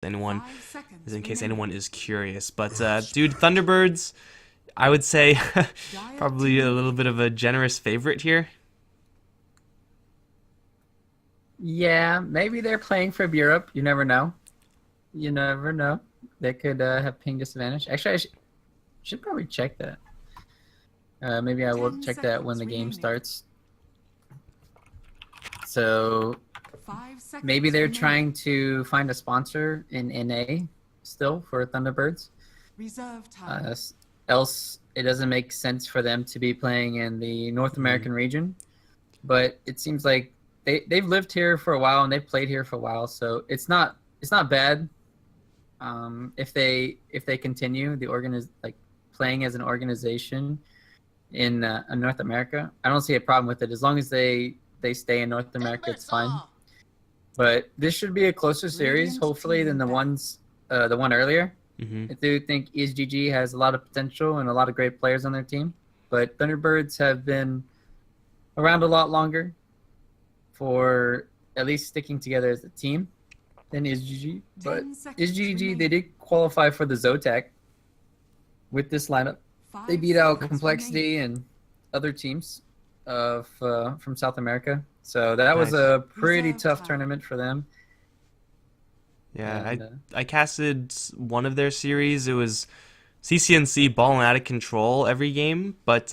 anyone, as in case anyone is curious. But dude, Thunderbirds, I would say probably a little bit of a generous favorite here. Yeah, maybe they're playing for Europe. You never know. You never know. They could have ping disadvantage. Actually, should probably check that. Maybe I will check that when the game starts. So maybe they're trying to find a sponsor in NA still for Thunderbirds. Reserve time. Else, it doesn't make sense for them to be playing in the North American region. But it seems like they've lived here for a while and they've played here for a while, so it's not bad. If they continue like playing as an organization in North America, I don't see a problem with it as long as they stay in North America. It's fine. But this should be a closer series, hopefully, than the one earlier. I do think ESGG has a lot of potential and a lot of great players on their team, but Thunderbirds have been around a lot longer for at least sticking together as a team than ESGG. But ESGG, they did qualify for the Zotac with this lineup. They beat out Complexity and other teams from South America. So that was a pretty tough tournament for them. Yeah, I casted one of their series. It was CCNC balling out of control every game, but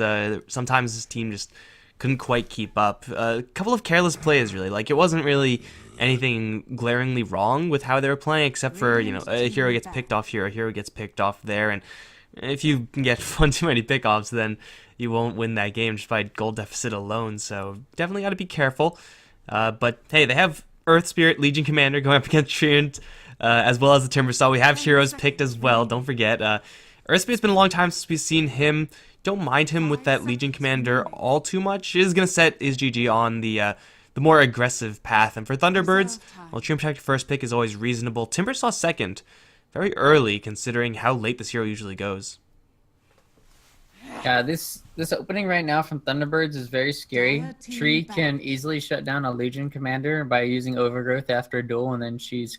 sometimes this team just couldn't quite keep up. A couple of careless plays, really. Like, it wasn't really anything glaringly wrong with how they were playing, except for, a hero gets picked off here, a hero gets picked off there, and if you can get one too many pickoffs, then you won't win that game just by goal deficit alone, so definitely got to be careful. But hey, they have Earth Spirit, Legion Commander going up against Treant, as well as the Timbersaw. We have heroes picked as well, don't forget. Earth Spirit's been a long time since we've seen him. Don't mind him with that Legion Commander all too much. It is going to set IsGG on the more aggressive path. And for Thunderbirds, well, Treant Protector first pick is always reasonable. Timbersaw second, very early considering how late this hero usually goes. Yeah, this opening right now from Thunderbirds is very scary. Tree can easily shut down a Legion Commander by using Overgrowth after a duel, and then she's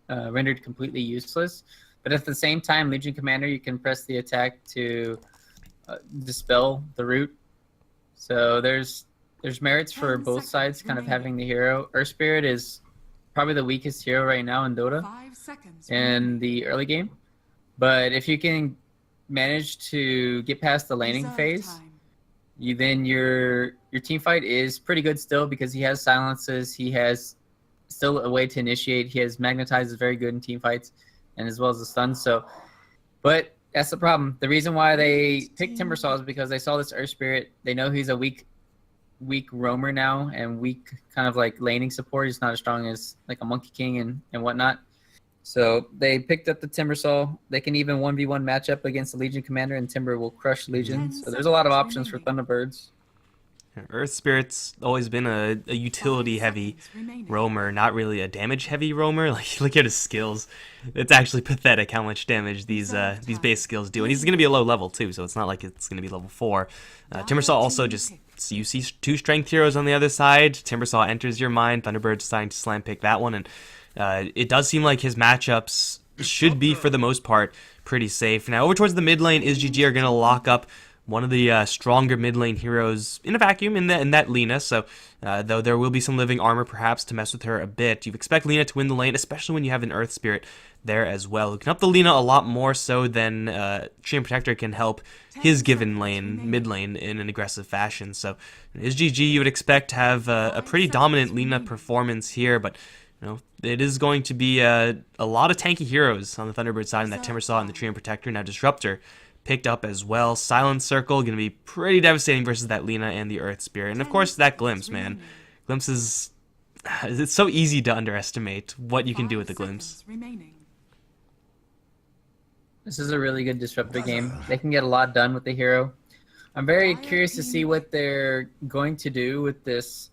rendered completely useless. But at the same time, Legion Commander, you can press the attack to dispel the root. So there's merits for both sides kind of having the hero. Earth Spirit is probably the weakest hero right now in Dota in the early game. But if you can manage to get past the laning phase, then your team fight is pretty good still because he has silences, he has still a way to initiate, he has magnetize is very good in team fights, and as well as the stun. So, but that's the problem. The reason why they picked Timbersaw is because they saw this Earth Spirit. They know he's a weak roamer now and weak kind of like laning support. He's not as strong as like a Monkey King and whatnot. So they picked up the Timbersaw. They can even 1v1 match up against the Legion Commander, and Timber will crush Legion. So there's a lot of options for Thunderbirds. Earth Spirit's always been a utility-heavy roamer, not really a damage-heavy roamer. Like, look at his skills. It's actually pathetic how much damage these base skills do. And he's going to be a low level, too, so it's not like it's going to be level 4. Timbersaw also just... So you see two strength heroes on the other side. Timbersaw enters your mind. Thunderbird's deciding to slam pick that one, and it does seem like his matchups should be, for the most part, pretty safe. Now, over towards the mid lane, IsGG are going to lock up one of the stronger mid lane heroes in a vacuum in that Lina. So, though there will be some living armor perhaps to mess with her a bit, you expect Lina to win the lane, especially when you have an Earth Spirit there as well, who can help the Lina a lot more so than Treant Protector can help his given lane, mid lane, in an aggressive fashion. So, IsGG you would expect to have a pretty dominant Lina performance here, but it is going to be a lot of tanky heroes on the Thunderbird side, and that Timbersaw and the Treant Protector. Now Disruptor picked up as well. Silent Circle going to be pretty devastating versus that Lina and the Earth Spirit. And of course that Glimpse, man. Glimpse is... It's so easy to underestimate what you can do with the Glimpse. This is a really good Disruptor game. They can get a lot done with the hero. I'm very curious to see what they're going to do with this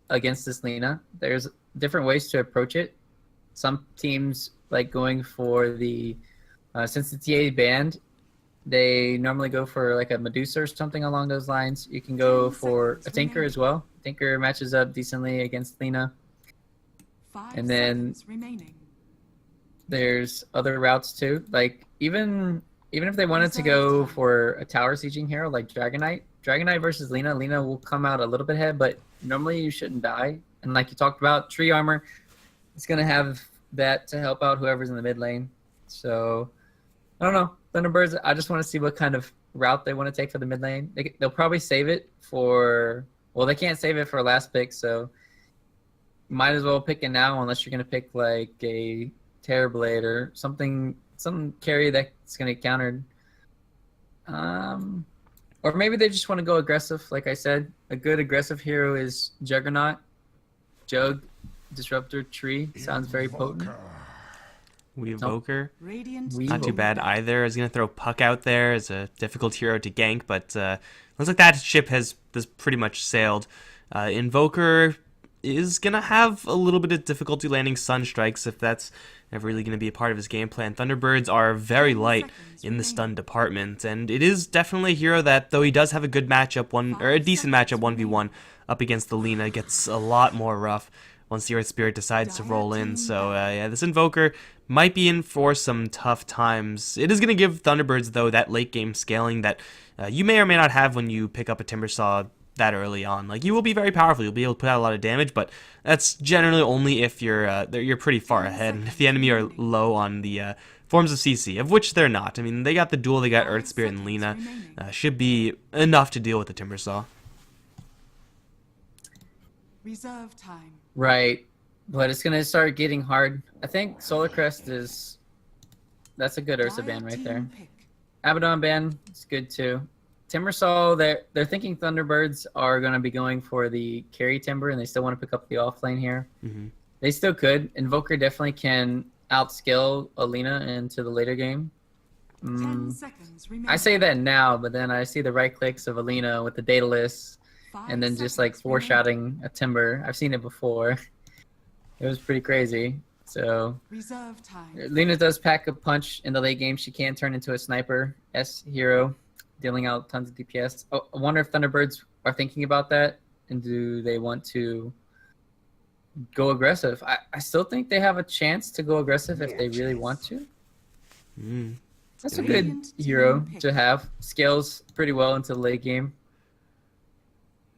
against this Lina. There's different ways to approach it. Some teams like going for the since the TA banned, they normally go for like a Medusa or something along those lines. You can go for a Tinker as well. Tinker matches up decently against Lina. And then there's other routes too. Like even if they wanted to go for a tower sieging hero like Dragonite versus Lina will come out a little bit ahead, but normally you shouldn't die. And like you talked about, tree armor, it's gonna have that to help out whoever's in the mid lane. So I don't know. Thunderbirds, I just want to see what kind of route they want to take for the mid lane. They'll probably save it for, well, they can't save it for last pick, so might as well pick it now unless you're going to pick like a Terrorblade or something, some carry that's going to get countered. Or maybe they just want to go aggressive. Like I said, a good aggressive hero is Juggernaut. Jug, Disruptor, Tree. Sounds very potent. Weevoker. Not too bad either. I was going to throw Puck out there as a difficult hero to gank, but looks like that ship has pretty much sailed. Invoker is going to have a little bit of difficulty landing Sunstrikes if that's ever really going to be a part of his game plan. Thunderbirds are very light in the stun department, and it is definitely a hero that, though he does have a good matchup, a decent matchup 1v1 up against the Lina, gets a lot more rough once the Earth Spirit decides to roll in. So yeah, this Invoker might be in for some tough times. It is going to give Thunderbirds, though, that late game scaling that you may or may not have when you pick up a Timbersaw that early on. Like, you will be very powerful, you'll be able to put out a lot of damage, but that's generally only if you're pretty far ahead, and if the enemy are low on the forms of CC, of which they're not. I mean, they got the duel, they got Earth Spirit and Lina. Should be enough to deal with the Timbersaw. Reserve time. Right, but it's gonna start getting hard. I think Solar Crest that's a good Ursa ban right there. Abaddon ban is good too. Timbersaw, they're thinking Thunderbirds are gonna be going for the carry Timber, and they still want to pick up the off lane here. They still could. Invoker definitely can outscale Alina into the later game. 10 seconds remaining. I say that now, but then I see the right clicks of Alina with the data list, and then just like foreshadowing a Timber. I've seen it before. It was pretty crazy. So Reserve time. Lina does pack a punch in the late game. She can turn into a sniper S hero, dealing out tons of DPS. Oh, I wonder if Thunderbirds are thinking about that, and do they want to go aggressive? I still think they have a chance to go aggressive if they really want to. That's a good hero to have. Scales pretty well into the late game.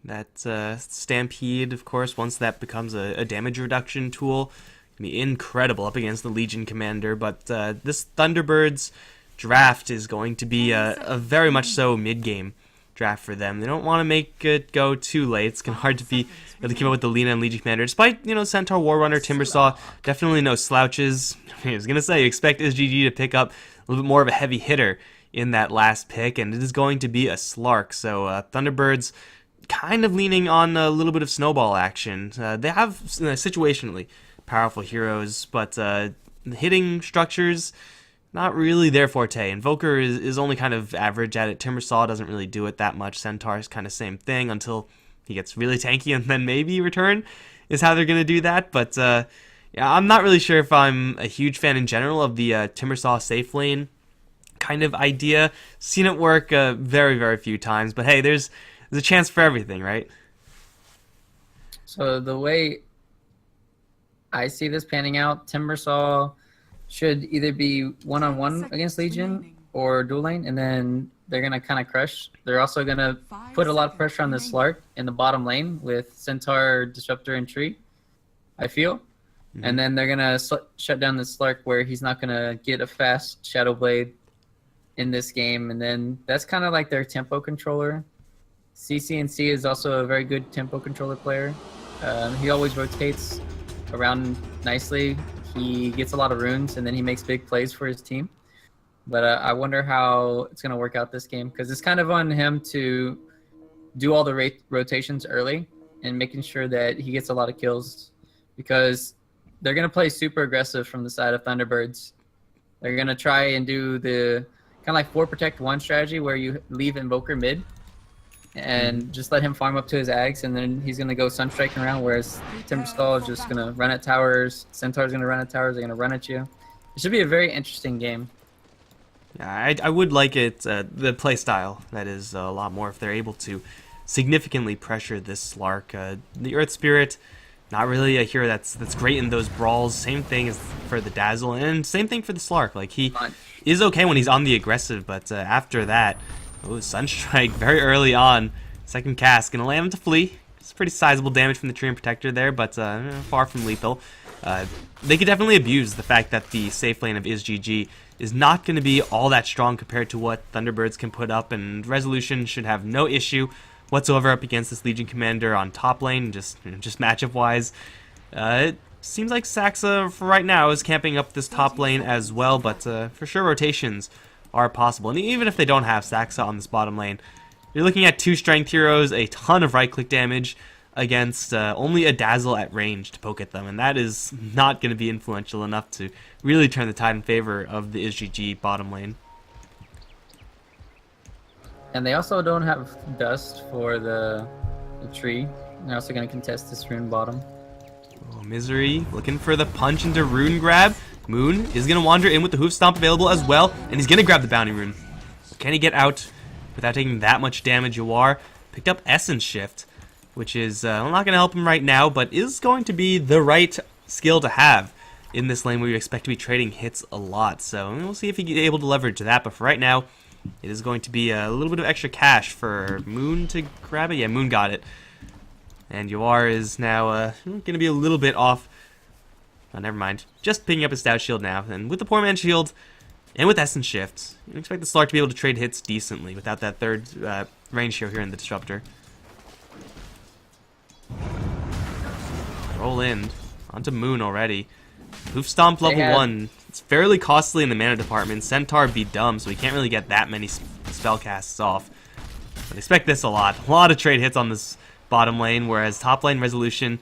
That Stampede, of course, once that becomes a damage reduction tool, can be incredible up against the Legion Commander. But this Thunderbirds draft is going to be a very much so mid-game draft for them. They don't want to make it go too late. It's hard to be able to keep up with the Lina and Legion Commander. Despite, Centaur, Warrunner, Timbersaw, definitely no slouches. I was going to say, you expect SGG to pick up a little bit more of a heavy hitter in that last pick, and it is going to be a Slark. So Thunderbirds kind of leaning on a little bit of snowball action. They have situationally powerful heroes, but hitting structures, not really their forte. Invoker is only kind of average at it. Timbersaw doesn't really do it that much. Centaur is kind of same thing until he gets really tanky, and then maybe return is how they're going to do that. But yeah, I'm not really sure if I'm a huge fan in general of the Timbersaw safe lane kind of idea. Seen it work very, very few times, but hey, there's a chance for everything, right? So the way I see this panning out, Timbersaw should either be one-on-one against Legion or dual lane, and then they're going to kind of crush. They're also going to put a lot of pressure on the Slark in the bottom lane with Centaur, Disruptor, and Tree, I feel. And then they're going to shut down the Slark where he's not going to get a fast Shadow Blade in this game. And then that's kind of like their tempo controller. CCNC is also a very good tempo controller player. He always rotates around nicely. He gets a lot of runes, and then he makes big plays for his team. But I wonder how it's going to work out this game, because it's kind of on him to do all the rotations early and making sure that he gets a lot of kills, because they're going to play super aggressive from the side of Thunderbirds. They're going to try and do the kind of like 4 protect 1 strategy where you leave Invoker mid and just let him farm up to his Ags, and then he's going to go Sunstriking around, whereas Timbersaw is just going to run at towers, Centaur's going to run at towers, they're going to run at you. It should be a very interesting game. Yeah, I would like it, the play style, that is, a lot more if they're able to significantly pressure this Slark. The Earth Spirit Not really a hero that's great in those brawls. Same thing as for the Dazzle, and same thing for the Slark. Like, he is okay when he's on the aggressive, but after that, Sunstrike very early on. Second cast, gonna land him to flee. It's pretty sizable damage from the Tree and Protector there, but far from lethal. They could definitely abuse the fact that the safe lane of ISGG is not going to be all that strong compared to what Thunderbirds can put up, and Resolution should have no issue whatsoever up against this Legion Commander on top lane, just matchup wise. It seems like Saxa for right now is camping up this top lane as well, but for sure rotations are possible. And even if they don't have Saxa on this bottom lane, you're looking at 2 strength heroes, a ton of right click damage against only a Dazzle at range to poke at them, and that is not going to be influential enough to really turn the tide in favor of the ISGG bottom lane. And they also don't have Dust for the tree. They're also going to contest this rune bottom. Oh, Misery looking for the punch into rune grab. Moon is going to wander in with the hoof stomp available as well, and he's going to grab the bounty rune. Can he get out without taking that much damage? Yawar picked up Essence Shift, which is not going to help him right now, but is going to be the right skill to have in this lane where you expect to be trading hits a lot. So we'll see if he's able to leverage that, but for right now, it is going to be a little bit of extra cash for Moon to grab it. Yeah, Moon got it. And Yawar is now going to be a little bit off. Oh, never mind. Just picking up his Stout Shield now. And with the Poor Man's Shield and with Essence Shift, you expect the Slark to be able to trade hits decently without that third range hero here in the Disruptor. Roll in. Onto Moon already. Hoof Stomp level 1. It's fairly costly in the mana department. Centaur be dumb, so he can't really get that many spell casts off. But expect this a lot. A lot of trade hits on this bottom lane, whereas top lane Resolution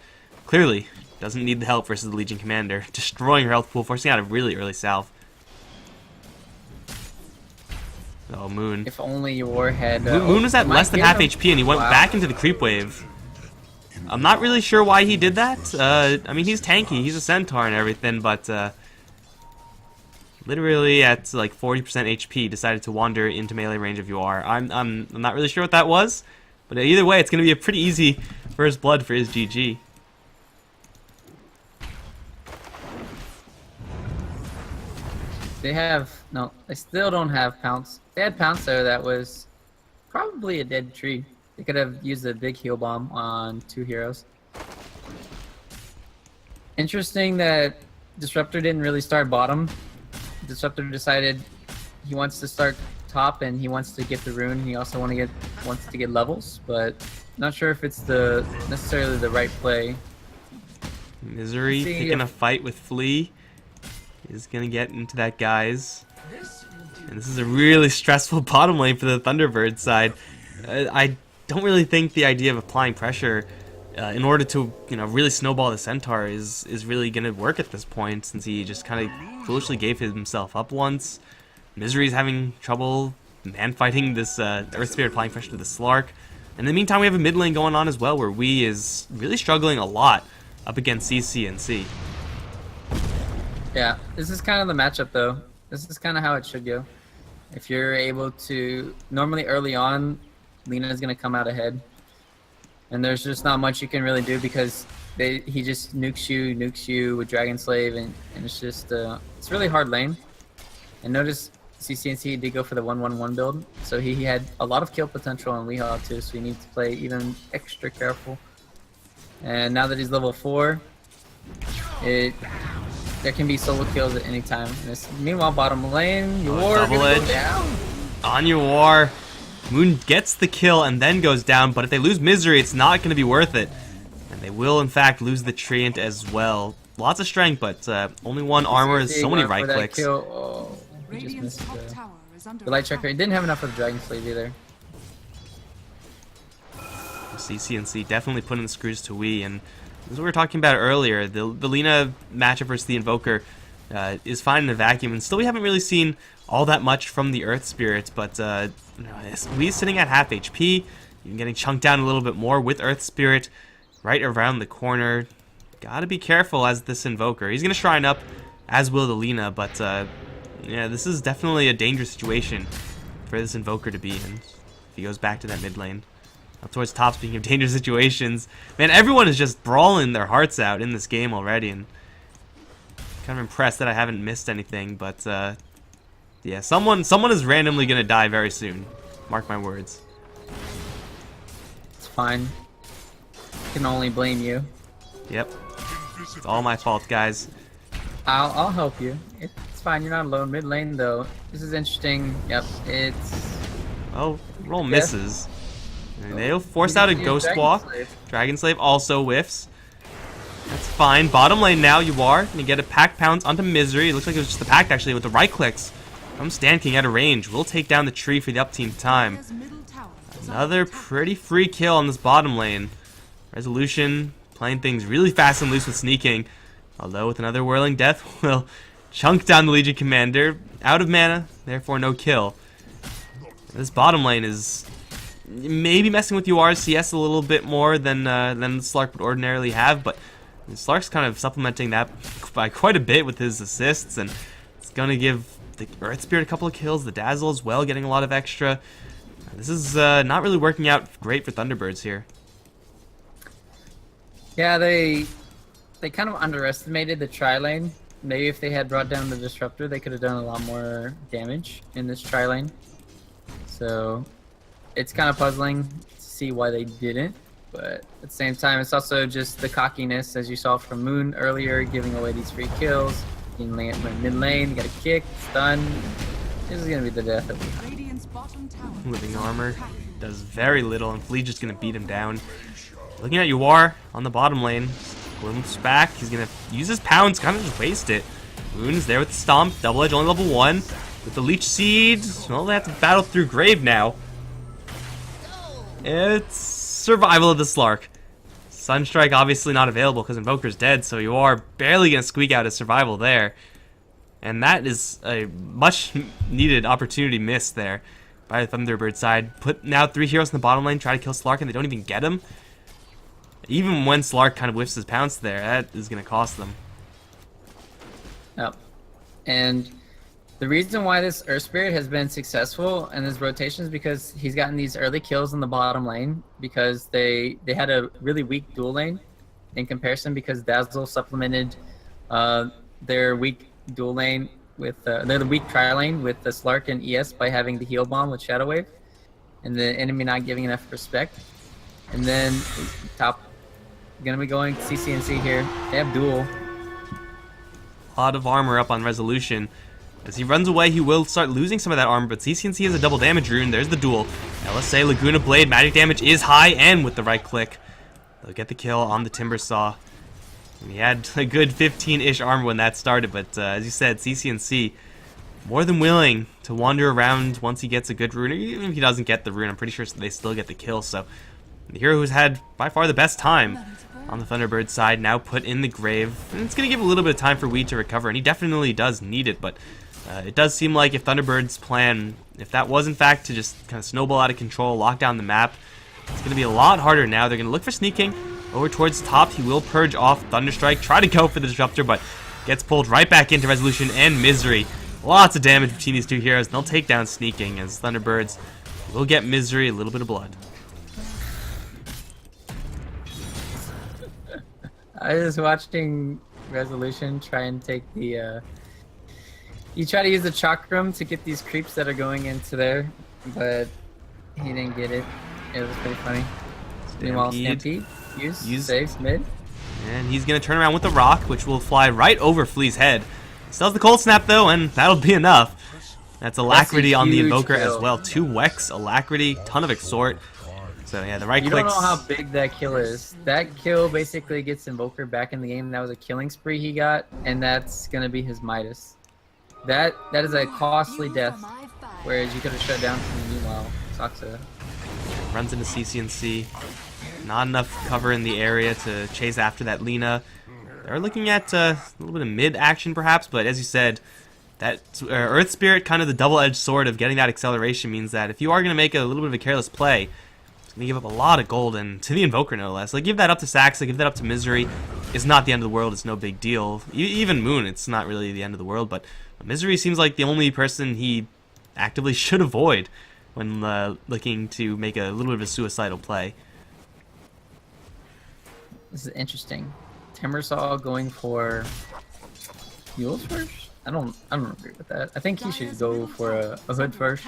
clearly doesn't need the help versus the Legion Commander. Destroying her health pool, forcing out a really early salve. Oh, Moon. If only your had... Moon was at less than half HP, and he went back into the creep wave. I'm not really sure why he did that. I mean, he's tanky, he's a Centaur and everything, but literally at like 40% HP, decided to wander into melee range of Yawar. I'm not really sure what that was, but either way, it's going to be a pretty easy first blood for his GG. They still don't have Pounce. If they had Pounce though, that was probably a dead tree. They could have used a big heal bomb on 2 heroes. Interesting that Disruptor didn't really start bottom. Disruptor decided he wants to start top and he wants to get the rune. He also wants to get levels, but not sure if it's necessarily the right play. Misery picking a fight with Flea. Is gonna get into that, guys. And this is a really stressful bottom lane for the Thunderbird side. I don't really think the idea of applying pressure in order to really snowball the Centaur is really gonna work at this point, since he just kind of foolishly gave himself up once. Misery's having trouble man fighting this Earth Spirit applying pressure to the Slark. And in the meantime, we have a mid lane going on as well, where Wii is really struggling a lot up against CC and C. Yeah, this is kind of the matchup though. This is kind of how it should go. If you're able to, normally early on, Lena's gonna come out ahead, and there's just not much you can really do because he just nukes you with Dragon Slave, and it's just it's really hard lane. And notice CCNC did go for the 1-1-1 build, so he had a lot of kill potential on Weehaw too, so you need to play even extra careful. And now that he's level 4, there can be solo kills at any time. Meanwhile, bottom lane, Yawar double edge down. on Yawar. Moon gets the kill and then goes down, but if they lose Misery, it's not going to be worth it. And they will, in fact, lose the Treant as well. Lots of strength, but only 1 armor, so many right clicks. Oh, he just missed the light checker. He didn't have enough of the Dragon Slave either. CCNC definitely putting the screws to Wii, and this is what we were talking about earlier. The Lina matchup versus the Invoker is fine in a vacuum, and still we haven't really seen all that much from the Earth Spirit, but Wii's sitting at half HP, even getting chunked down a little bit more with Earth Spirit right around the corner. Gotta be careful as this Invoker. He's gonna shrine up, as will the Lina, but yeah, this is definitely a dangerous situation for this Invoker to be in if he goes back to that mid lane. Up towards top, speaking of dangerous situations. Man, everyone is just brawling their hearts out in this game already, and kind of impressed that I haven't missed anything, but yeah, someone is randomly gonna die very soon. Mark my words. It's fine. I can only blame you. Yep. It's all my fault, guys. I'll help you. It's fine. You're not alone. Mid lane though. This is interesting. Yep. It's. Oh, roll misses. And they'll force out a Ghost Walk. Dragon Slave also whiffs. That's fine. Bottom lane now, you are gonna get a Pack Pounce onto Misery. It looks like it was just the Pact actually with the right clicks. From Stand King out of range. We'll take down the tree for the up team time. Another pretty free kill on this bottom lane. Resolution playing things really fast and loose with sneaking. Although with another Whirling Death, will chunk down the Legion Commander. Out of mana, therefore no kill. This bottom lane is maybe messing with UR's CS a little bit more than Slark would ordinarily have, but Slark's kind of supplementing that by quite a bit with his assists, and it's going to give the Earth Spirit a couple of kills, the Dazzle as well, getting a lot of extra. This is not really working out great for Thunderbirds here. Yeah, they kind of underestimated the tri lane. Maybe if they had brought down the Disruptor, they could have done a lot more damage in this tri lane. So it's kind of puzzling to see why they didn't. But at the same time, it's also just the cockiness, as you saw from Moon earlier, giving away these free kills. In mid lane, got a kick, stun. This is gonna be the death of him. Living armor does very little, and Flea's just gonna beat him down. Looking at Uar on the bottom lane. Gloom's back. He's gonna use his pounds, kind of just waste it. Moon's there with the stomp. Double Edge only level 1. With the Leech Seed, well, they have to battle through Grave now. It's survival of the Slark. Sunstrike obviously not available because Invoker's dead, so you are barely going to squeak out a survival there. And that is a much needed opportunity missed there by the Thunderbird side. Put now 3 heroes in the bottom lane, try to kill Slark, and they don't even get him. Even when Slark kind of whiffs his pounce there, that is going to cost them. Yep. And the reason why this Earth Spirit has been successful in his rotation is because he's gotten these early kills in the bottom lane because they had a really weak dual lane in comparison because Dazzle supplemented their weak dual lane with they're the weak tri lane with the Slark and ES by having the heal bomb with Shadow Wave and the enemy not giving enough respect. And then top gonna be going CCNC here. They have dual. A lot of armor up on Resolution. As he runs away, he will start losing some of that armor, but CCNC has a double damage rune. There's the duel. LSA, Laguna Blade, magic damage is high, and with the right click, they'll get the kill on the Timber Saw. And he had a good 15-ish armor when that started, but as you said, CCNC more than willing to wander around once he gets a good rune. Even if he doesn't get the rune, I'm pretty sure they still get the kill. So the hero who's had by far the best time on the Thunderbird side now put in the grave. And it's going to give a little bit of time for Weed to recover, and he definitely does need it, but it does seem like if Thunderbird's plan, if that was in fact to just kind of snowball out of control, lock down the map, it's going to be a lot harder now. They're going to look for sneaking over towards the top. He will purge off Thunderstrike, try to go for the Disruptor, but gets pulled right back into Resolution and Misery. Lots of damage between these two heroes, and they'll take down sneaking as Thunderbirds will get Misery a little bit of blood. I was watching Resolution try and take the you try to use the Chakram to get these creeps that are going into there, but he didn't get it. It was pretty funny. Meanwhile, Stampede saves mid. And he's going to turn around with the rock, which will fly right over Flea's head. Still has the Cold Snap, though, and that'll be enough. That's Alacrity on the Invoker as well. 2 Wex, Alacrity, ton of Exhort. So, yeah, the right clicks. You don't know how big that kill is. That kill basically gets Invoker back in the game. That was a killing spree he got, and that's going to be his Midas. That is a costly death, whereas you could have shut down from the meanwhile. Saksa. Runs into CCNC. Not enough cover in the area to chase after that Lina. They're looking at a little bit of mid action perhaps, but as you said, that Earth Spirit, kind of the double-edged sword of getting that acceleration, means that if you are going to make a little bit of a careless play, it's going to give up a lot of gold, and to the Invoker no less. Like, give that up to Saxa, give that up to Misery. It's not the end of the world, it's no big deal. Even Moon, it's not really the end of the world, but Misery seems like the only person he actively should avoid. when looking to make a little bit of a suicidal play. This is interesting. Timbersaw going for Mules first? I don't agree with that. I think he should go for a hood first.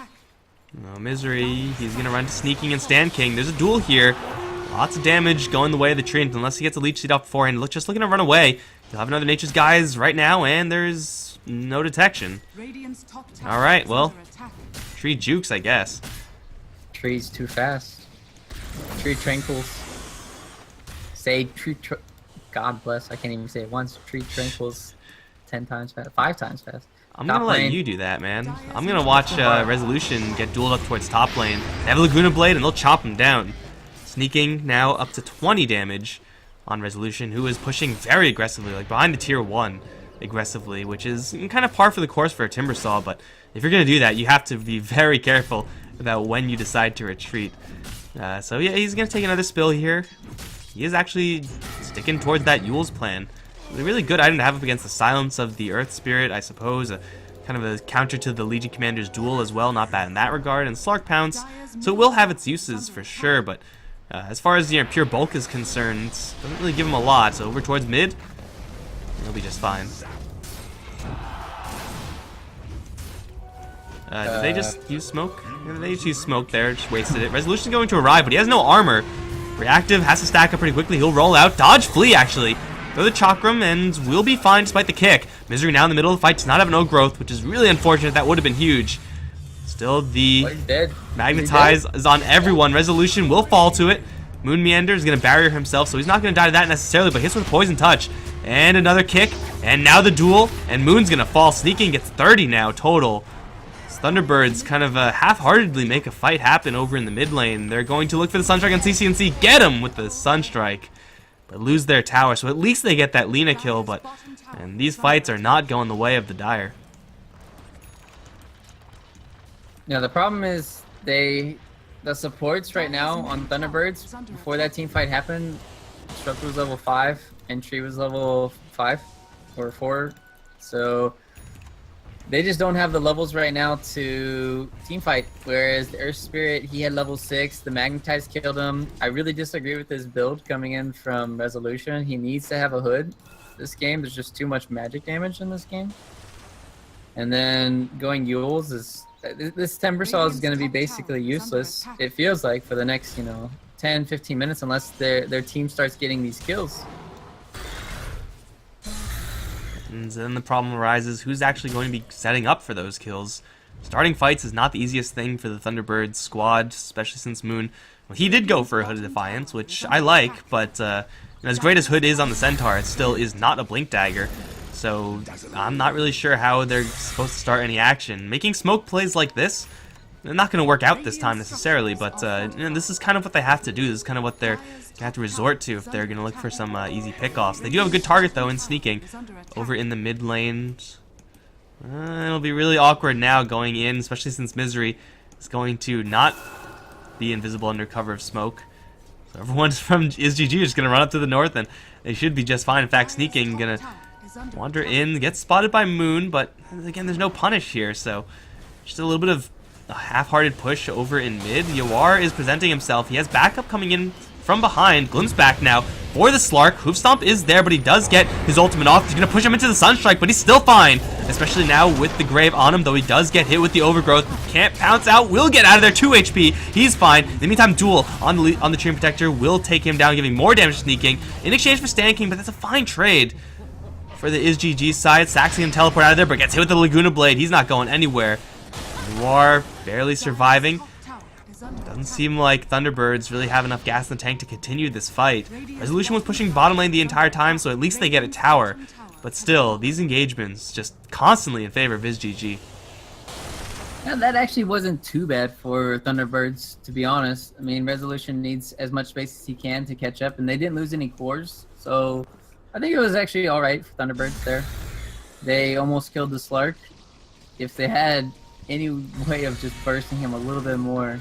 No, Misery, he's gonna run to Sneaking and Stand King. There's a duel here. Lots of damage going the way of the Treant, unless he gets a leech seed up beforehand. Just looking to run away. He'll have another Nature's Guise right now, and there's no detection. Alright, well, Tree jukes, I guess. Tree's too fast. Tree tranquils. Say God bless, I can't even say it once. Tree tranquils 10 times fast, 5 times fast. I'm gonna let you do that, man. I'm gonna watch Resolution get dueled up towards top lane. They have a Laguna Blade, and they'll chop him down. Sneaking now up to 20 damage on Resolution, who is pushing very aggressively, like behind the tier 1 aggressively, which is kind of par for the course for a Timbersaw, but if you're gonna do that, you have to be very careful about when you decide to retreat. So yeah, he's gonna take another spill here. He is actually sticking towards that Yule's plan. A really good item to have up against the Silence of the Earth Spirit, I suppose. Kind of a counter to the Legion Commander's duel as well, not bad in that regard. And Slark Pounce, so it will have its uses for sure, but as far as pure bulk is concerned, doesn't really give him a lot. So over towards mid, he'll be just fine. Did they just use smoke? Yeah, they just used smoke there, just wasted it. Resolution's going to arrive, but he has no armor. Reactive has to stack up pretty quickly. He'll roll out, dodge, flee actually. Throw the Chakram and we'll be fine despite the kick. Misery now in the middle of the fight does not have no growth, which is really unfortunate. That would have been huge. Still, the Magnetize is on everyone. Resolution will fall to it. Moon Meander is going to barrier himself, so he's not going to die to that necessarily, but hits with a Poison Touch. And another kick, and now the duel, and Moon's going to fall. Sneaking gets 30 now total. Thunderbirds kind of half-heartedly make a fight happen over in the mid lane. They're going to look for the Sunstrike on CCNC, get him with the Sunstrike, but lose their tower. So at least they get that Lina kill, and these fights are not going the way of the Dire. Yeah, the problem is the supports right now on Thunderbirds, before that team fight happened, Struck was level 5 and Tree was level 5 or 4, so they just don't have the levels right now to team fight. Whereas the Earth Spirit, he had level 6, the Magnetize killed him. I really disagree with his build coming in from Resolution. He needs to have a hood this game. There's just too much magic damage in this game. And then going Yules is... This Timbersaw is going to be basically useless, it feels like, for the next, 10, 15 minutes unless their team starts getting these kills. And then the problem arises, who's actually going to be setting up for those kills? Starting fights is not the easiest thing for the Thunderbirds squad, especially since Moon... Well, he did go for a Hood of Defiance, which I like, but as great as Hood is on the Centaur, it still is not a Blink Dagger. So I'm not really sure how they're supposed to start any action. Making smoke plays like this, they're not going to work out this time necessarily, but this is kind of what they have to do. This is kind of what they have to resort to if they're going to look for some easy pickoffs. They do have a good target, though, in Sneaking. Over in the mid lane, it'll be really awkward now going in, especially since Misery is going to not be invisible under cover of smoke. So everyone from ISGG is just going to run up to the north, and they should be just fine. In fact, Sneaking going to wander in, gets spotted by Moon, but again, there's no punish here, so just a little bit of a half-hearted push over in mid. Yawar is presenting himself. He has backup coming in from behind. Gloom's back now for the Slark. Hoof Stomp is there, but he does get his ultimate off. He's going to push him into the Sunstrike, but he's still fine, especially now with the Grave on him, though he does get hit with the Overgrowth. Can't pounce out, will get out of there, 2 HP. He's fine. In the meantime, Duel on the Treant Protector will take him down, giving more damage to Sneaking in exchange for Stand King, but that's a fine trade for the ISGG side. Saxion teleport out of there, but gets hit with the Laguna Blade. He's not going anywhere. Noir barely surviving. Doesn't seem like Thunderbirds really have enough gas in the tank to continue this fight. Resolution was pushing bottom lane the entire time, so at least they get a tower. But still, these engagements just constantly in favor of ISGG. Yeah, that actually wasn't too bad for Thunderbirds, to be honest. I mean, Resolution needs as much space as he can to catch up, and they didn't lose any cores, so I think it was actually alright for Thunderbirds there. They almost killed the Slark. If they had any way of just bursting him a little bit more,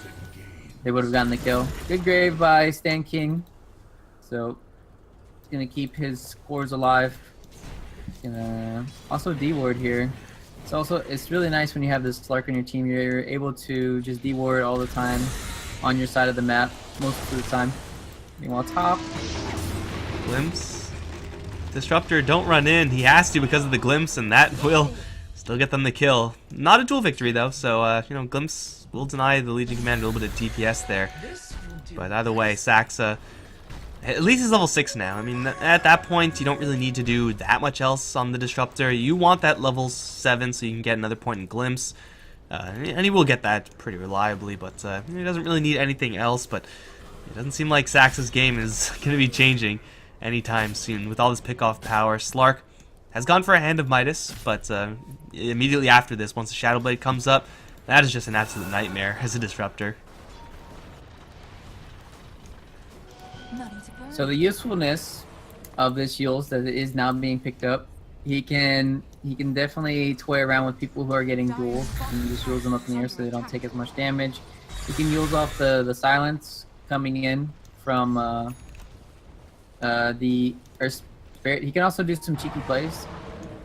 they would have gotten the kill. Good grave by Stan King. So, he's going to keep his cores alive. He's going to also D-ward here. It's really nice when you have this Slark on your team. You're able to just de-ward all the time on your side of the map most of the time. Meanwhile, top. Glimpse. Disruptor, don't run in. He has to because of the glimpse, and that will still get them the kill. Not a duel victory though, so you know, glimpse will deny the Legion Commander a little bit of DPS there. But either way, Saxa at least is level 6 now. I mean, at that point, you don't really need to do that much else on the Disruptor. You want that level 7 so you can get another point in glimpse. And he will get that pretty reliably, but he doesn't really need anything else. But it doesn't seem like Saxa's game is going to be changing anytime soon. With all this pick-off power, Slark has gone for a hand of Midas, but immediately after this, once the Shadow Blade comes up, that is just an absolute nightmare as a Disruptor. So the usefulness of this Yules that is now being picked up, he can definitely toy around with people who are getting duels and just Yules them up in the air so they don't take as much damage. He can Yules off the silence coming in from the Earth Spirit. He can also do some cheeky plays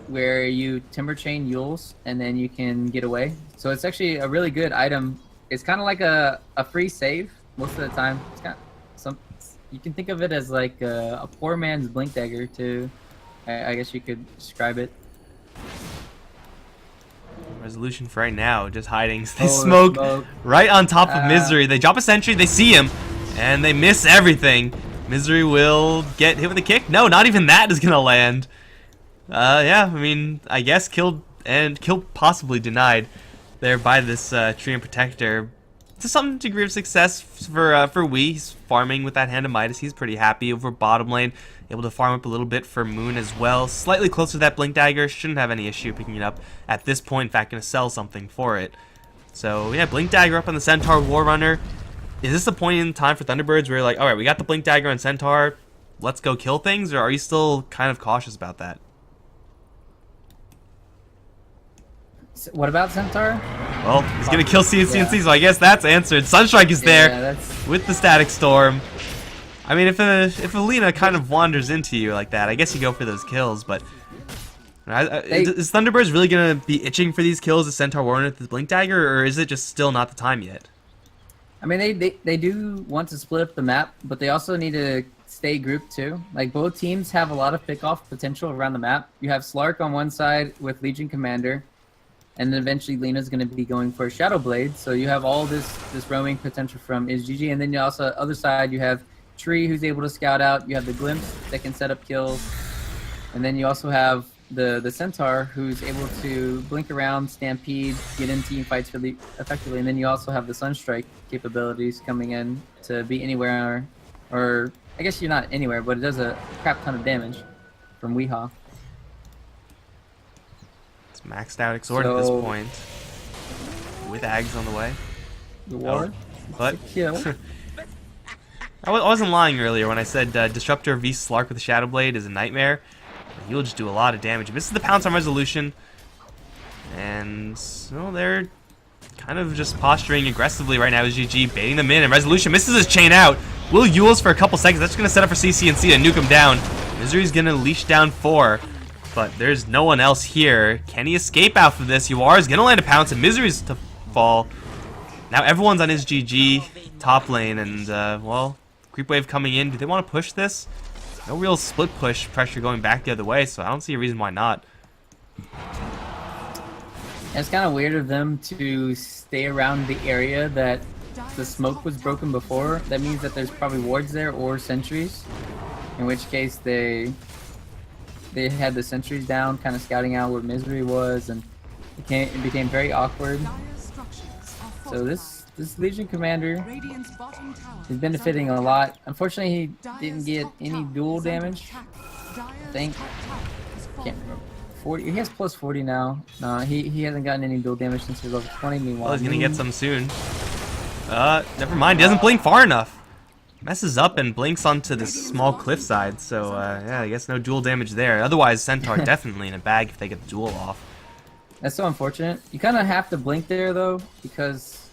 where you Timber Chain Yules and then you can get away. So it's actually a really good item. It's kind of like a free save most of the time. It's kind of you can think of it as like a poor man's Blink Dagger too. I guess you could describe it. Resolution for right now, just hiding. They smoke right on top of Misery. They drop a sentry, they see him, and they miss everything. Misery will get hit with a kick. No, not even that is gonna land. Yeah, I mean, I guess kill possibly denied there by this Treant Protector. To some degree of success for Wee. He's farming with that Hand of Midas. He's pretty happy over bottom lane. Able to farm up a little bit for Moon as well. Slightly closer to that Blink Dagger. Shouldn't have any issue picking it up at this point. In fact, going to sell something for it. So, yeah, Blink Dagger up on the Centaur War Runner. Is this the point in time for Thunderbirds where you're like, alright, we got the Blink Dagger on Centaur. Let's go kill things? Or are you still kind of cautious about that? What about Centaur? Well, he's going to kill CNC, so I guess that's answered. Sunstrike is there with the Static Storm. I mean, if Alina kind of wanders into you like that, I guess you go for those kills, but is Thunderbirds really going to be itching for these kills as Centaur Warren with the Blink Dagger, or is it just still not the time yet? I mean, they do want to split up the map, but they also need to stay grouped too. Like, both teams have a lot of pick-off potential around the map. You have Slark on one side with Legion Commander, and then eventually Lena's going to be going for Shadow Blade. So you have all this roaming potential from IsGG. And then you also, other side, you have Tree, who's able to scout out. You have the Glimpse that can set up kills. And then you also have the Centaur, who's able to blink around, stampede, get in team fights really effectively. And then you also have the Sunstrike capabilities coming in to be anywhere. Or I guess you're not anywhere, but it does a crap ton of damage from Weehaw. Maxed out Exhort at this point, with Ags on the way. The war, but kill. I wasn't lying earlier when I said Disruptor v Slark with the Shadow Blade is a nightmare. He'll just do a lot of damage. He misses the pounce on Resolution, and well, they're kind of just posturing aggressively right now. Is GG baiting them in, and Resolution misses his chain out. Will Yules for a couple seconds. That's going to set up for CCNC and nuke him down. Misery's going to leash down 4. But there's no one else here. Can he escape out of this? UR is going to land a pounce, and Misery's to fall. Now everyone's on his GG top lane, and, well, creep wave coming in. Do they want to push this? No real split push pressure going back the other way, so I don't see a reason why not. It's kind of weird of them to stay around the area that the smoke was broken before. That means that there's probably wards there or sentries, in which case they had the sentries down, kind of scouting out where Misery was, and it became very awkward. So this Legion Commander is benefiting a lot. Unfortunately, he didn't get any dual damage. I think. Can't remember. 40. He has plus 40 now. No, he hasn't gotten any dual damage since he was level 20. Meanwhile, well, he's gonna get some soon. Never mind. He doesn't blink far enough. Messes up and blinks onto this small cliffside, so yeah, I guess no dual damage there. Otherwise, Centaur definitely in a bag if they get the duel off. That's so unfortunate. You kind of have to blink there though, because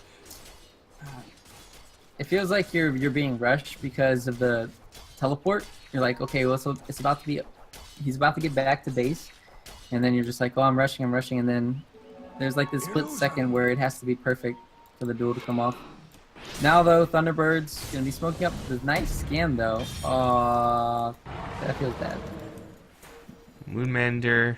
it feels like you're being rushed because of the teleport. You're like, okay, well, so it's about to be, he's about to get back to base, and then you're just like, oh, I'm rushing, and then There's like this split second where it has to be perfect for the duel to come off. Now though, Thunderbirds gonna be smoking up this nice scam though. That feels bad. Moonmander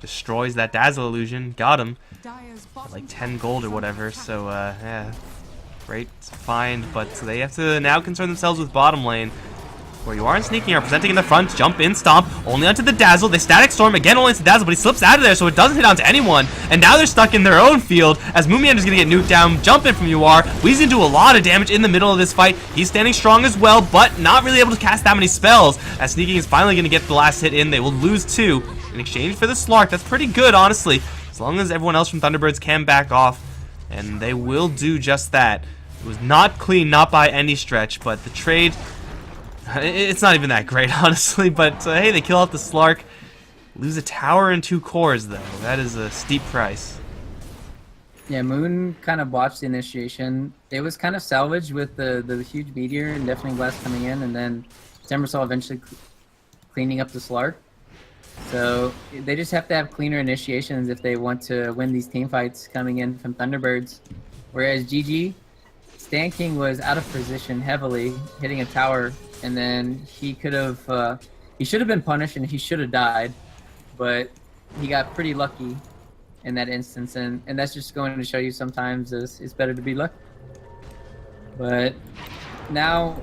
destroys that dazzle illusion. Got him. Dire's bottom Like 10 tower gold or is whatever. under attack. So yeah, great find, but they have to now concern themselves with bottom lane. Where you aren't sneaking, are presenting in the front, jump in, stomp, only onto the dazzle. They static storm again, only onto the dazzle, but he slips out of there, so it doesn't hit onto anyone. And now they're stuck in their own field as Moonmander's gonna get nuked down. Jump in from UR. Weezy do a lot of damage in the middle of this fight. He's standing strong as well, but not really able to cast that many spells. As Sneaking is finally gonna get the last hit in, they will lose 2 in exchange for the Slark. That's pretty good, honestly, as long as everyone else from Thunderbirds can back off, and they will do just that. It was not clean, not by any stretch, but the trade. It's not even that great, honestly, but hey, they kill off the Slark. Lose a tower and 2 cores, though. That is a steep price. Yeah, Moon kind of botched the initiation. It was kind of salvaged with the huge meteor and Deafening Blast coming in, and then Timbersaw eventually cleaning up the Slark. So they just have to have cleaner initiations if they want to win these team fights coming in from Thunderbirds. Whereas GG, Stan King was out of position heavily, hitting a tower, and then he could have, he should have been punished and he should have died, but he got pretty lucky in that instance, and that's just going to show you sometimes it's better to be lucky. But now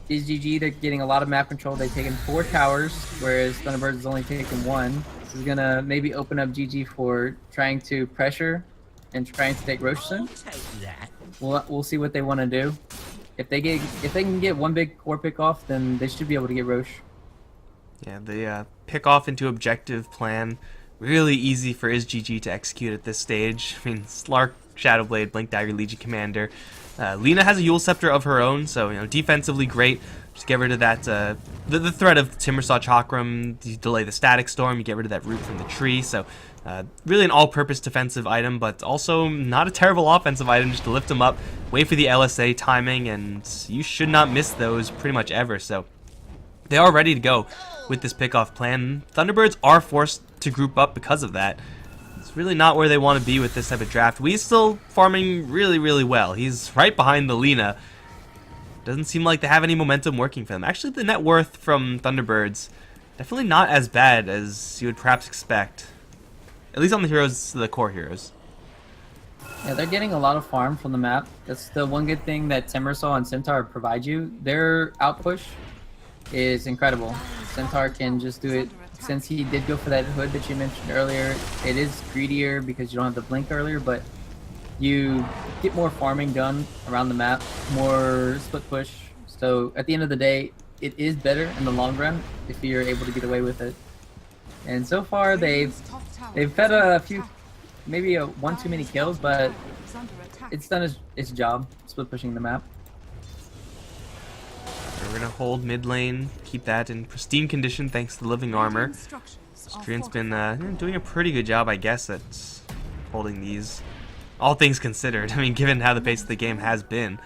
is GG, they're getting a lot of map control. They've taken 4 towers, whereas Thunderbirds has only taken 1. This is gonna maybe open up GG for trying to pressure and trying to take Roche soon. We'll see what they want to do. If they can get 1 big core pick off, then they should be able to get Roche. Yeah, the pick off into objective plan, really easy for IsGG to execute at this stage. I mean, Slark, Shadowblade, Blink Dagger, Legion Commander. Lina has a Yule Scepter of her own, so defensively great. Just get rid of that the threat of Timbersaw Chakram. You delay the Static Storm, you get rid of that root from the tree. So really an all-purpose defensive item, but also not a terrible offensive item just to lift them up. Wait for the LSA timing, and you should not miss those pretty much ever. So they are ready to go with this pickoff plan. Thunderbirds are forced to group up because of that. It's really not where they want to be with this type of draft. Wee's still farming really, really well. He's right behind the Lina. Doesn't seem like they have any momentum working for them. Actually, the net worth from Thunderbirds, definitely not as bad as you would perhaps expect. At least on the heroes, the core heroes. Yeah, they're getting a lot of farm from the map. That's the one good thing that Timbersaw and Centaur provide you. Their outpush is incredible. Centaur can just do it. Since he did go for that hood that you mentioned earlier, it is greedier because you don't have the blink earlier, but you get more farming done around the map, more split push. So at the end of the day, it is better in the long run if you're able to get away with it. And so far, they've fed a few, maybe 1 too many kills, but it's done its job, split pushing the map. We're gonna hold mid lane, keep that in pristine condition thanks to the living armor. Strian's been doing a pretty good job, I guess, at holding these. All things considered, I mean, given how the pace of the game has been.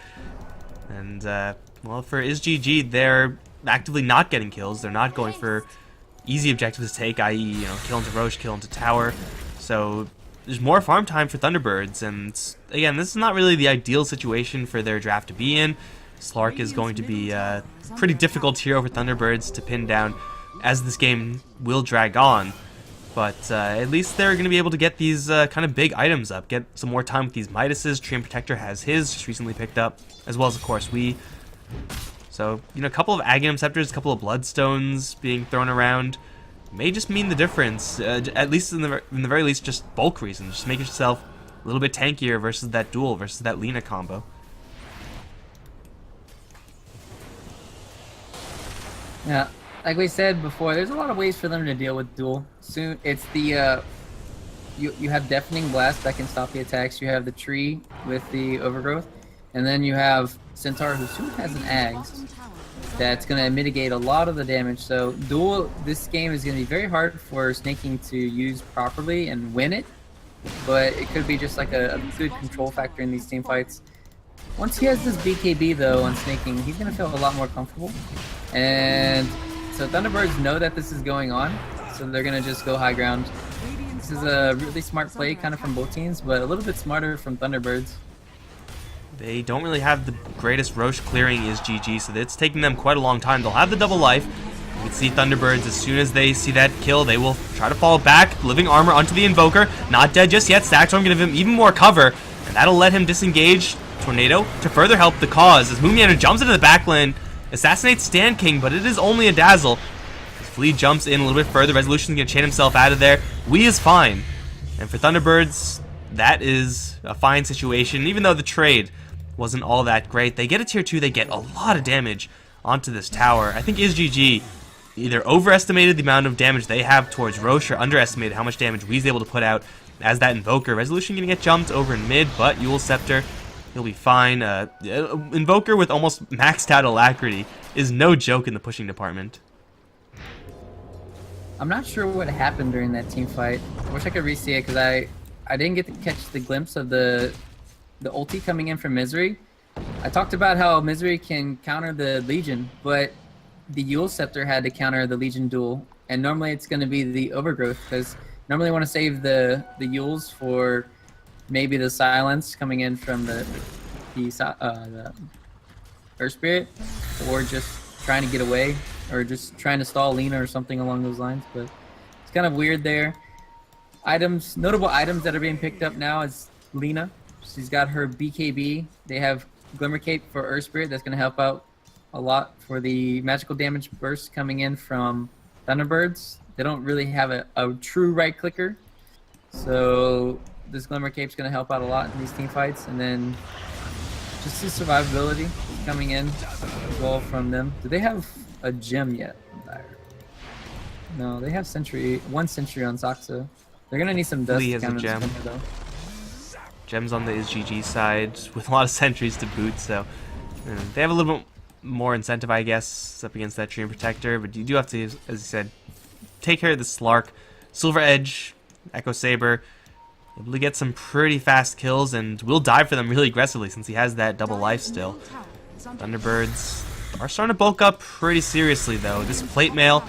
And, well, for IsGG, they're actively not getting kills. They're not going for easy objectives to take, i.e., kill into Roche, kill into tower. So there's more farm time for Thunderbirds, and again, this is not really the ideal situation for their draft to be in. Slark is going to be a pretty difficult hero for Thunderbirds to pin down as this game will drag on. But at least they're going to be able to get these kind of big items up, get some more time with these Midases. Treant Protector has his, just recently picked up, as well as, of course, we. So, a couple of Aghanim Scepters, a couple of Bloodstones being thrown around may just mean the difference, at least in the very least, just bulk reasons. Just make yourself a little bit tankier versus that duel, versus that Lina combo. Yeah, like we said before, there's a lot of ways for them to deal with duel. Soon, it's the you have Deafening Blast that can stop the attacks. You have the tree with the overgrowth, and then you have Centaur, who soon has an Ags that's going to mitigate a lot of the damage. So duel, this game is going to be very hard for Snaking to use properly and win it, but it could be just like a good control factor in these team fights. Once he has this BKB though on Snaking, he's going to feel a lot more comfortable. And so Thunderbirds know that this is going on, so they're going to just go high ground. This is a really smart play kind of from both teams, but a little bit smarter from Thunderbirds. They don't really have the greatest Roche clearing is GG, so it's taking them quite a long time. They'll have the double life. You can see Thunderbirds, as soon as they see that kill, they will try to fall back. Living armor onto the Invoker. Not dead just yet. Saxon going to give him even more cover, and that'll let him disengage Tornado to further help the cause. As Moonmeander jumps into the backline, assassinates Stand King, but it is only a dazzle. As Flea jumps in a little bit further, Resolution's going to chain himself out of there. Wii is fine. And for Thunderbirds, that is a fine situation. Even though the trade wasn't all that great, they get a tier 2, they get a lot of damage onto this tower. I think IsGG either overestimated the amount of damage they have towards Roche or underestimated how much damage Wii's able to put out as that Invoker. Resolution going to get jumped over in mid, but Yule Scepter, he'll be fine. Invoker with almost maxed out Alacrity is no joke in the pushing department. I'm not sure what happened during that team fight. I wish I could re-see it because I didn't get to catch the glimpse of the ulti coming in from Misery. I talked about how Misery can counter the Legion, but the Yule Scepter had to counter the Legion duel, and normally it's going to be the Overgrowth because normally I want to save the Yules for maybe the Silence coming in from the Earth Spirit, or just trying to get away, or just trying to stall Lina or something along those lines. But it's kind of weird there. Notable items that are being picked up now is Lina. She's got her BKB. They have Glimmer Cape for Earth Spirit. That's going to help out a lot for the magical damage burst coming in from Thunderbirds. They don't really have a true right clicker, so this Glimmer Cape's going to help out a lot in these team fights. And then just the survivability coming in as well from them. Do they have a gem yet? No, they have one sentry on Saxa. They're going to need some dust. Lee has a gem. Though. Gems on the IsGG side with a lot of sentries to boot, so they have a little bit more incentive, I guess, up against that Treant Protector, but you do have to, as you said, take care of the Slark. Silver Edge, Echo Saber, able to get some pretty fast kills, and will die for them really aggressively since he has that double life still. Thunderbirds are starting to bulk up pretty seriously, though. This Plate Mail,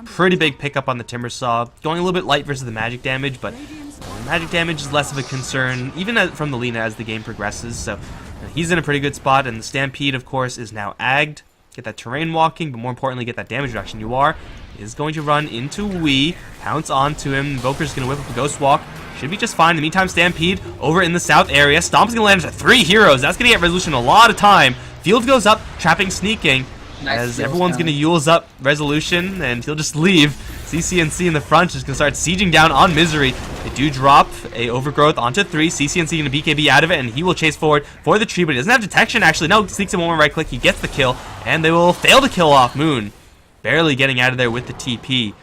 pretty big pickup on the Timber Saw, going a little bit light versus the magic damage, but magic damage is less of a concern, even from the Lina as the game progresses, so he's in a pretty good spot. And the Stampede, of course, is now agged. Get that terrain walking, but more importantly, get that damage reduction. UR is going to run into Wii, pounce onto him. Invoker's going to whip up a Ghost Walk. Should be just fine. In the meantime, Stampede over in the south area. Stomp's going to land into 3 heroes. That's going to get Resolution a lot of time. Field goes up, trapping Sneaking. Nice, as everyone's going to Yule's up Resolution, and he'll just leave. CCNC in the front is going to start sieging down on Misery. They do drop a Overgrowth onto 3. CCNC going to BKB out of it, and he will chase forward for the tree, but he doesn't have detection, actually. No, sneaks in one more right click. He gets the kill, and they will fail to kill off Moon. Barely getting out of there with the TP.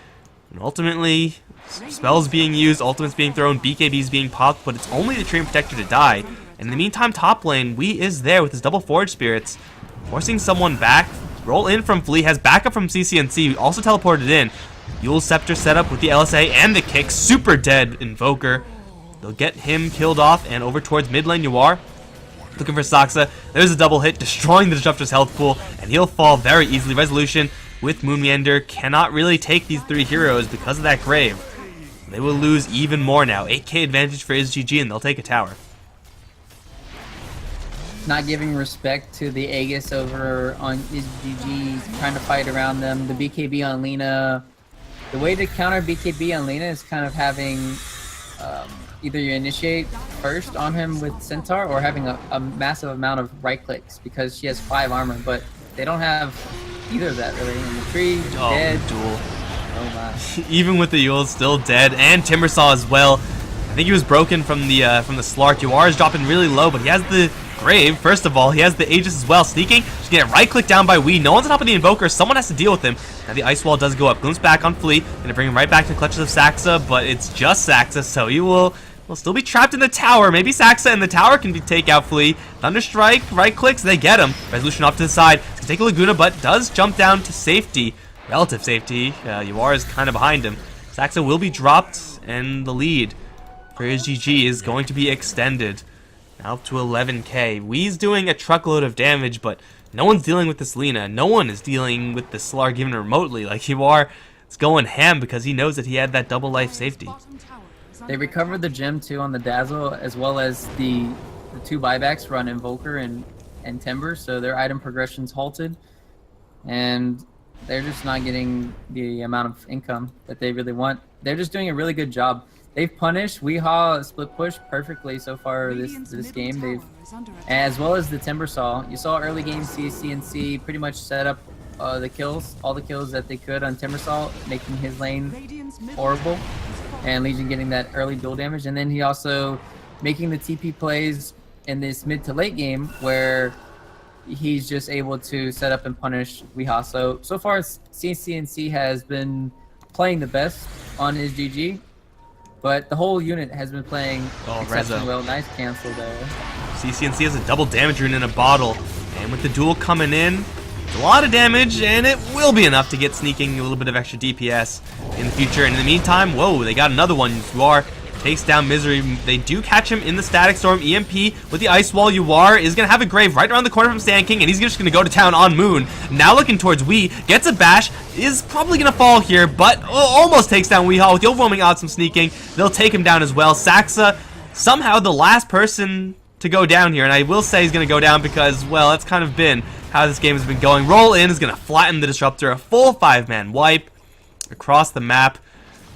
And ultimately, spells being used, ultimates being thrown, BKBs being popped, but it's only the Treant Protector to die. And in the meantime, top lane, Wii is there with his double Forge Spirits, forcing someone back. Roll in from Flea, has backup from CCNC, also teleported in. Yule Scepter set up with the LSA and the kick. Super dead Invoker. They'll get him killed off, and over towards mid lane you are. Looking for Saxa. There's a double hit, destroying the Disruptor's health pool, and he'll fall very easily. Resolution with Moonmeander cannot really take these 3 heroes because of that Grave. They will lose even more now. 8k advantage for IsGG, and they'll take a tower. Not giving respect to the Aegis over on IsGG, trying to fight around them. The BKB on Lina. The way to counter BKB on Lina is kind of having either you initiate first on him with Centaur or having a massive amount of right clicks because she has 5 armor, but they don't have either of that really. And the tree, dead. Duel. Oh my. Even with the Yule, still dead, and Timbersaw as well. I think he was broken from the Slark. UR is dropping really low, but he has the Grave. First of all, he has the Aegis as well. Sneaking, just get right click down by Wii. No one's on top of the Invoker. Someone has to deal with him. Now the Ice Wall does go up. Glimpse back on Flea. Gonna bring him right back to the clutches of Saxa, but it's just Saxa, so he will still be trapped in the tower. Maybe Saxa and the tower can take out Flea. Thunderstrike, right clicks, they get him. Resolution off to the side. He's gonna take a Laguna, but does jump down to safety. Relative safety. UR is kind of behind him. Saxa will be dropped, and the lead for IsGG is going to be extended. Now up to 11k. Wii's doing a truckload of damage, but no one's dealing with this Lina. No one is dealing with the Slark even remotely. Like, UR is going ham because he knows that he had that double life safety. They recovered the gem too on the Dazzle, as well as the 2 buybacks run Invoker and Timber, so their item progression's halted, and they're just not getting the amount of income that they really want. They're just doing a really good job. They've punished Weehaw split push perfectly so far this game. They've, as well as the Timber Saw. You saw early game CNC pretty much set up all the kills that they could on Timber Saw, making his lane horrible, and Legion getting that early duel damage. And then he also making the TP plays in this mid to late game where he's just able to set up and punish Weehaw. So far, CNC has been playing the best on his GG. But the whole unit has been playing exceptionally well. Nice cancel there. CCNC has a double damage rune in a bottle. And with the duel coming in, it's a lot of damage, and it will be enough to get sneaking a little bit of extra DPS in the future. And in the meantime, whoa, they got another one. Yuar takes down Misery. They do catch him in the Static Storm. EMP with the Ice Wall. Yuar is going to have a grave right around the corner from Sand King, and he's just going to go to town on Moon. Now looking towards Wee. Gets a bash. Is probably going to fall here, but almost takes down Weehaw with the overwhelming odds from sneaking. They'll take him down as well. Saxa, somehow the last person to go down here, and I will say he's going to go down because, well, that's kind of been how this game has been going. Roll in is going to flatten the Disruptor. A full 5-man wipe across the map.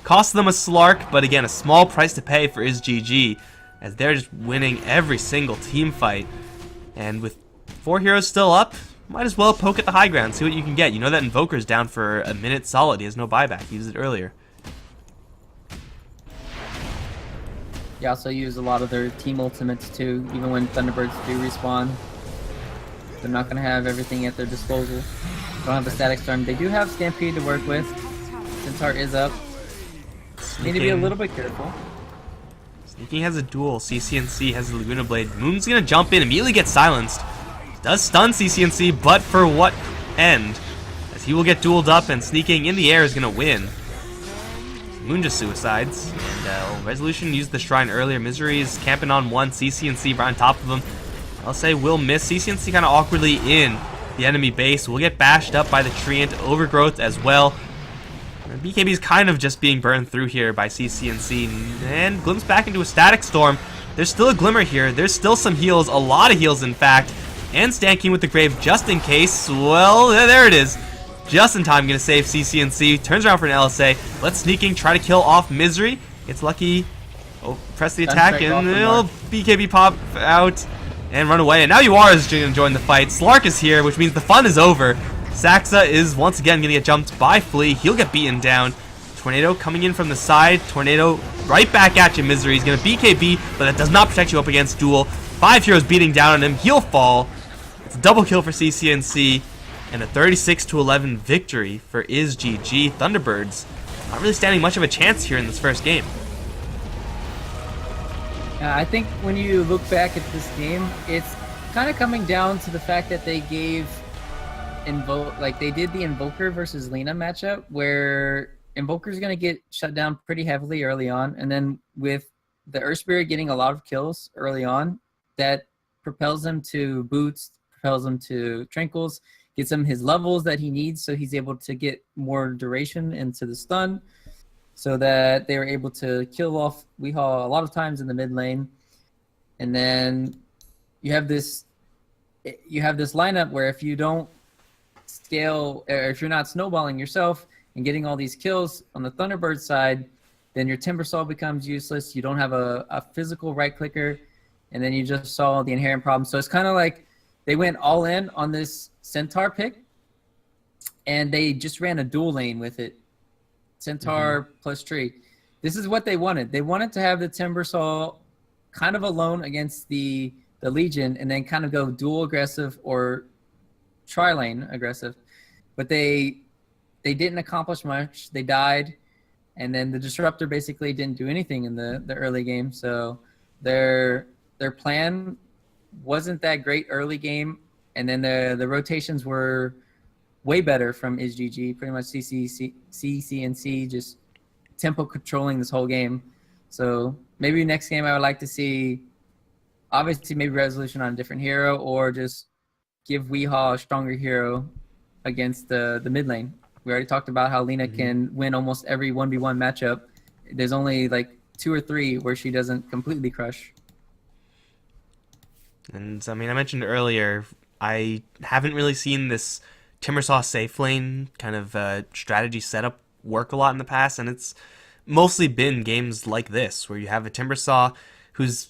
Cost them a Slark, but again, a small price to pay for IsGG, as they're just winning every single team fight. And with 4 heroes still up, might as well poke at the high ground, see what you can get. You know that Invoker's down for a minute solid. He has no buyback. He used it earlier. They also use a lot of their team ultimates too, even when Thunderbirds do respawn. They're not going to have everything at their disposal. They don't have a Static Storm. They do have Stampede to work with. Centaur is up. Need to be a little bit careful. Sneaking has a duel. CCNC has the Laguna Blade. Moon's going to jump in, immediately get silenced. Does stun CCNC, but for what end? As he will get dueled up, and Sneaking in the air is going to win. Moon just suicides. And Resolution used the Shrine earlier. Misery is camping on one. CCNC right on top of him. I'll say will miss. CCNC kind of awkwardly in the enemy base. Will get bashed up by the Treant. Overgrowth as well. BKB is kind of just being burned through here by CCNC, and glimpse back into a Static Storm. There's still a Glimmer here. There's still some heals, a lot of heals in fact, and Sand King with the Grave just in case. Well, there it is. Just in time, going to save CCNC. Turns around for an LSA. Lets Sneaking try to kill off Misery. Gets lucky. Oh, press the attack, and it'll BKB pop out and run away. And now Yuara is going to join the fight. Slark is here, which means the fun is over. Saxa is once again going to get jumped by Flea. He'll get beaten down. Tornado coming in from the side. Tornado right back at you, Misery. He's going to BKB, but that does not protect you up against Duel. 5 heroes beating down on him. He'll fall. It's a double kill for CCNC, and a 36-11 victory for IsGG. Thunderbirds not really standing much of a chance here in this first game. I think when you look back at this game, it's kind of coming down to the fact that they gave they did the Invoker versus Lina matchup, where Invoker's going to get shut down pretty heavily early on, and then with the Earth Spirit getting a lot of kills early on, that propels him to boots, propels him to Trinkles, gets him his levels that he needs, so he's able to get more duration into the stun, so that they were able to kill off Weehaw a lot of times in the mid lane. And then you have this lineup where if you don't scale, or if you're not snowballing yourself and getting all these kills on the Thunderbird side, then your Timber Saw becomes useless. You don't have a physical right clicker, and then you just saw the inherent problem. So it's kind of like they went all in on this Centaur pick, and they just ran a dual lane with it. Centaur plus Tree. This is what they wanted. They wanted to have the Timber Saw kind of alone against the Legion, and then kind of go dual aggressive or tri-lane aggressive. But they didn't accomplish much. They died, and then the Disruptor basically didn't do anything in the early game. So their plan wasn't that great early game, and then the rotations were way better from IsGG. Pretty much CCNC just tempo controlling this whole game. So maybe next game I would like to see, obviously maybe Resolution on a different hero, or just give Weehaw a stronger hero against the mid lane. We already talked about how Lina can win almost every 1v1 matchup. There's only like 2 or 3 where she doesn't completely crush. And I mean, I mentioned earlier, I haven't really seen this Timbersaw safe lane kind of strategy setup work a lot in the past, and it's mostly been games like this where you have a Timbersaw who's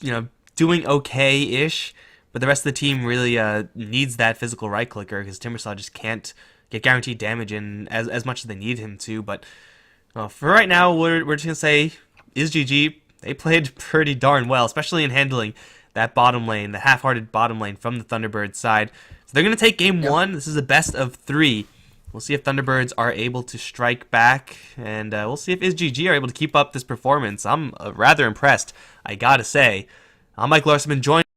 doing okay-ish, but the rest of the team really needs that physical right clicker because Timbersaw just can't get guaranteed damage in as much as they need him to. But for right now, we're just gonna say IsGG. They played pretty darn well, especially in handling that bottom lane, the half-hearted bottom lane from the Thunderbirds side. So they're gonna take game 1. This is a best of 3. We'll see if Thunderbirds are able to strike back, and we'll see if IsGG are able to keep up this performance. I'm rather impressed, I gotta say. I'm Mike Larson, joined